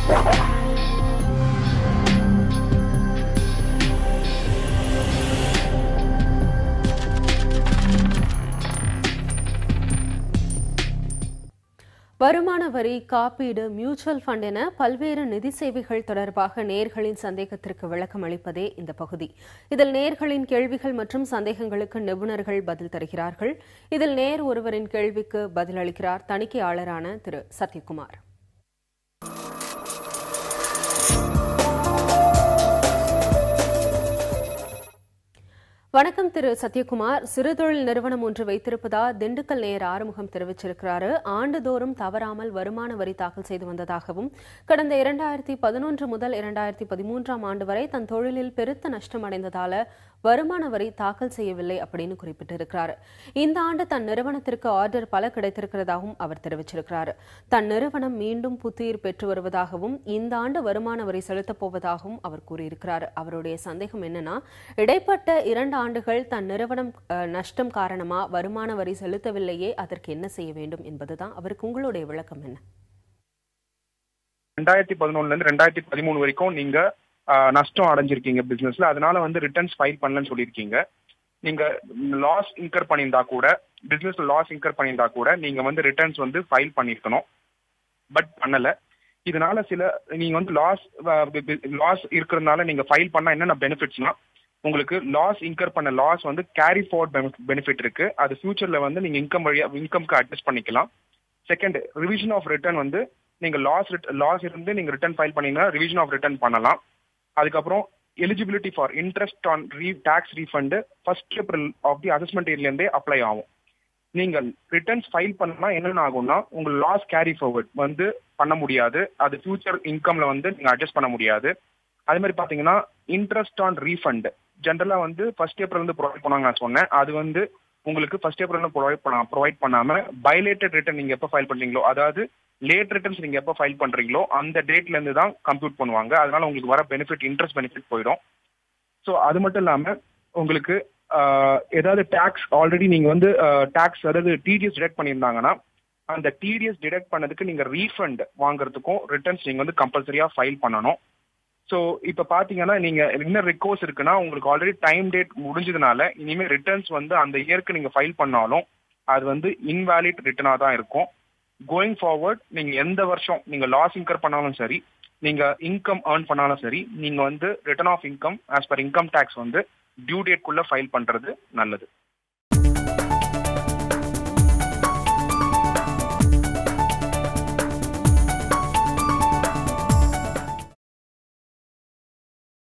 வருமான வரி, காப்பீடு, மியூச்சுவல் ஃபண்ட் என பல்வேறு நிதி சேவைகள் தொடர்பாக நேயர்களின் சந்தேகத்திற்கு விளக்கம் அளிப்பதே இந்த பகுதி. இதில் நேயர்களின் கேள்விகள் மற்றும் சந்தேகங்களுக்கு நிபுணர்கள் பதில் தருகிறார்கள். இதில் நேயர் ஒருவரின் கேள்விக்கு பதிலளிக்கிறார் தணிக்கையாளரான திரு சத்யகுமார். வணக்கம் திரு சத்யகுமார். சிறுதொழில் நிறுவனம் ஒன்று வைத்திருப்பதா திண்டுக்கல் நேயர் ஆறுமுகம் தெரிவிச்சிருக்கிறாரு. ஆண்டுதோறும் தவறாமல் வருமான வரி தாக்கல் செய்து வந்ததாகவும் கடந்த 2011 முதல் 2013 ஆண்டு வரை தன் தொழிலில் பெருத்த நஷ்டம் அடைந்ததால வருமான வரி தாக்கல் செய்யவில்லை அப்படின்னு குறிப்பிட்டிருக்கிறார். இந்த ஆண்டு தன் நிறுவனத்திற்கு ஆர்டர் பல கிடைத்திருக்கிறதாகவும் அவர் தெரிவிச்சிருக்கிறார். தன் நிறுவனம் மீண்டும் புத்துயிர் பெற்று வருவதாகவும் இந்த ஆண்டு வருமான வரி செலுத்தப் போவதாகவும் அவர் கூறியிருக்கிறார். அவருடைய சந்தேகம் என்னன்னா, இடைப்பட்ட 2 ஆண்டுகள் தன் நிறுவனம் நஷ்டம் காரணமா வருமான வரி செலுத்தவில்லையே, அதற்கு என்ன செய்ய வேண்டும் என்பதுதான். அவருக்கு உங்களுடைய விளக்கம் என்ன? 2011 இருந்து 2013 வரைக்கும் நீங்க நஷ்டம் அடைஞ்சிருக்கீங்க பிசினஸ்ல, அதனால ரிட்டர்ன்ஸ் ஃபைல் பண்ணலன்னு சொல்லியிருக்கீங்க. நீங்க லாஸ் இன்கர் பண்ணியிருந்தா கூட, பிசினஸ்ல லாஸ் இன்கர் பண்ணியிருந்தா கூட நீங்க ரிட்டர்ன்ஸ் ஃபைல் பண்ணிருக்கணும். பட் பண்ணல. இதனால நீங்க லாஸ் இருக்கிறதுனால நீங்க ஃபைல் பண்ணா என்னென்ன பெனிஃபிட்ஸ்னா, உங்களுக்கு லாஸ் இன்கர் பண்ண லாஸ் கேரி ஃபார்வர்ட் பெனிஃபிட் இருக்கு. அது ஃபியூச்சர்ல நீங்க இன்கம்க்கு அட்ஜஸ்ட் பண்ணிக்கலாம். செகண்ட், ரிவிஷன் ஆஃப் ரிட்டர்ன் நீங்க லாஸ் இருந்து நீங்க ரிட்டர்ன் ஃபைல் பண்ணீங்கன்னா ரிவிஷன் ஆஃப் ரிட்டர்ன் பண்ணலாம். அதுக்கப்புறம் eligibility for interest on tax refund 1st April of the assessment இயர்லேருந்தே அப்ளை ஆகும். நீங்கள் ரிட்டர்ன்ஸ் ஃபைல் பண்ணா என்னென்ன ஆகும்னா, உங்க லாஸ் கேரி ஃபார்வர்ட் பண்ண முடியாது. அது ஃபியூச்சர் இன்கம்ல நீங்க அட்ஜஸ்ட் பண்ண முடியாது. அதே மாதிரி பாத்தீங்கன்னா இன்ட்ரெஸ்ட் ஆன் ரீஃபண்ட் ஜென்ரலா 1st April ப்ரொவைட் பண்ணாங்க நான் சொன்னேன். அது உங்களுக்கு 1st April ப்ரொவைட் பண்ணாம பைலேட்டட் ரிட்டர்ன் நீங்க எப்போ ஃபைல் பண்றீங்களோ, அதாவது லேட் ரிட்டர்ன்ஸ் நீங்க எப்போ ஃபைல் பண்றீங்களோ அந்த டேட்ல இருந்து தான் கம்ப்யூட் பண்ணுவாங்க. அதனால உங்களுக்கு வர பெனிஃபிட் இன்ட்ரெஸ்ட் பெனிஃபிட் போயிடும். ஸோ அது மட்டும் இல்லாம உங்களுக்கு ஏதாவது டாக்ஸ் ஆல்ரெடி நீங்க டாக்ஸ் அதாவது டிடிஎஸ் டிடெக்ட் பண்ணியிருந்தாங்கன்னா அந்த டிடிஎஸ் டிடெக்ட் பண்ணதுக்கு நீங்க ரீஃபண்ட் வாங்குறதுக்கும் ரிட்டர்ன்ஸ் நீங்க கம்பல்சரியா ஃபைல் பண்ணணும். ஸோ இப்போ பார்த்தீங்கன்னா நீங்க என்ன ரிக்வஸ்ட் இருக்குன்னா, உங்களுக்கு ஆல்ரெடி டைம் டேட் முடிஞ்சதுனால இனிமேல் ரிட்டர்ன்ஸ் அந்த இயருக்கு நீங்க ஃபைல் பண்ணாலும் அது இன்வேலிட் ரிட்டர்னாக தான் இருக்கும். கோயிங் ஃபார்வர்ட் நீங்க எந்த வருஷம் நீங்க லாஸ் இன்கர் பண்ணாலும் சரி, நீங்க இன்கம் ஏர்ன் பண்ணாலும் சரி, நீங்க return of income as per income tax due date குள்ள ஃபைல் பண்றது நல்லது.